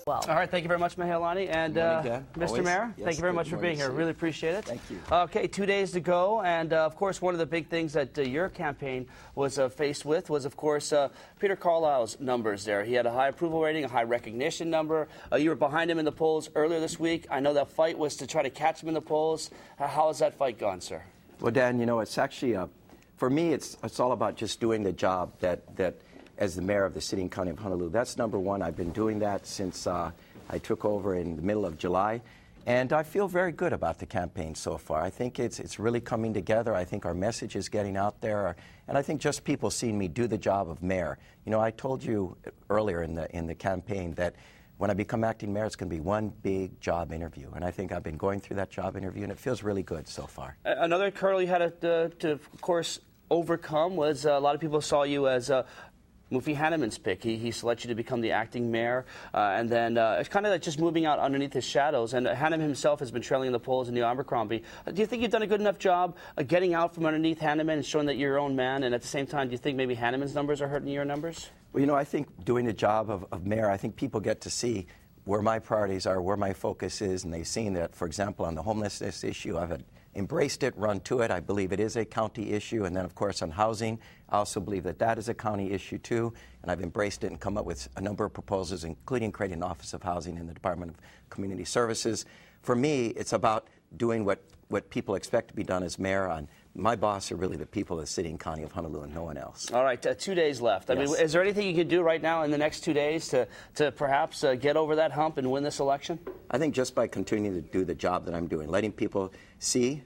Well. All right, thank you very much, Mahealani. And Mr. Mayor, yes, thank you very much for being here. Really appreciate it. Thank you. Okay, 2 days to go. And, of course, one of the big things that your campaign was faced with was, of course, Peter Caldwell's numbers there. He had a high approval rating, a high recognition number. You were behind him in the polls earlier this week. I know that fight was to try to catch him in the polls. How has that fight gone, sir? Well, Dan, you know, it's actually, for me, it's all about just doing the job that as the mayor of the city and county of Honolulu. That's number one. I've been doing that since I took over in the middle of July. And I feel very good about the campaign so far. I think it's really coming together. I think our message is getting out there. And I think just people seeing me do the job of mayor. You know, I told you earlier in the campaign that when I become acting mayor, it's going to be one big job interview. And I think I've been going through that job interview, and it feels really good so far. Another hurdle you had to, of course, overcome was a lot of people saw you as Mufi Hanneman's pick. He selected you to become the acting mayor, and then it's kind of like just moving out underneath his shadows. And Hanneman himself has been trailing in the polls in New Abercrombie. Do you think you've done a good enough job getting out from underneath Hanneman and showing that you're your own man? And at the same time, do you think maybe Hanneman's numbers are hurting your numbers? Well, you know, I think doing the job of mayor, I think people get to see where my priorities are, where my focus is, and they've seen that, for example, on the homelessness issue, I've embraced it, run to it. I believe it is a county issue. And then, of course, on housing, I also believe that that is a county issue, too. And I've embraced it and come up with a number of proposals, including creating an Office of Housing in the Department of Community Services. For me, it's about doing what people expect to be done as mayor. On my boss are really the people of the city and county of Honolulu and no one else. All right, 2 days left. I mean, is there anything you can do right now in the next 2 days to perhaps get over that hump and win this election? I think just by continuing to do the job that I'm doing, letting people see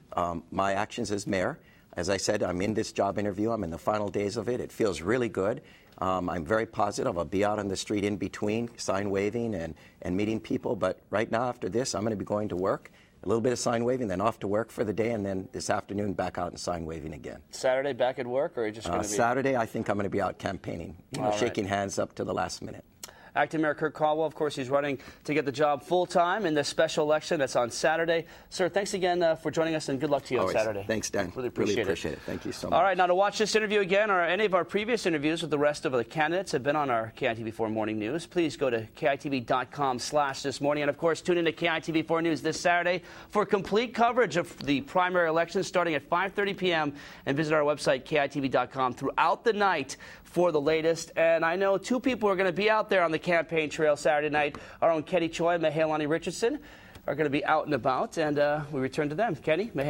my actions as mayor. As I said, I'm in this job interview. I'm in the final days of it. It feels really good. I'm very positive. I'll be out on the street in between, sign waving and meeting people. But right now, after this, I'm going to be going to work. A little bit of sign waving, then off to work for the day, and then this afternoon back out and sign waving again. Saturday back at work, or are you just going to be? Saturday, I think I'm going to be out campaigning, shaking hands up to the last minute. Acting Mayor Kirk Caldwell, of course, he's running to get the job full-time in this special election that's on Saturday. Sir, thanks again for joining us, and good luck to you on Saturday. Thanks, Dan. Really appreciate it. Thank you so much. All right, now to watch this interview again or any of our previous interviews with the rest of the candidates have been on our KITV4 Morning News. Please go to KITV.com/thismorning. And, of course, tune in to KITV4 News this Saturday for complete coverage of the primary elections starting at 5:30 p.m. And visit our website, KITV.com, throughout the night for the latest. And I know two people are going to be out there on the campaign trail Saturday night. Our own Kenny Choi and Mahealani Richardson are going to be out and about, and we return to them. Kenny, Mahealani.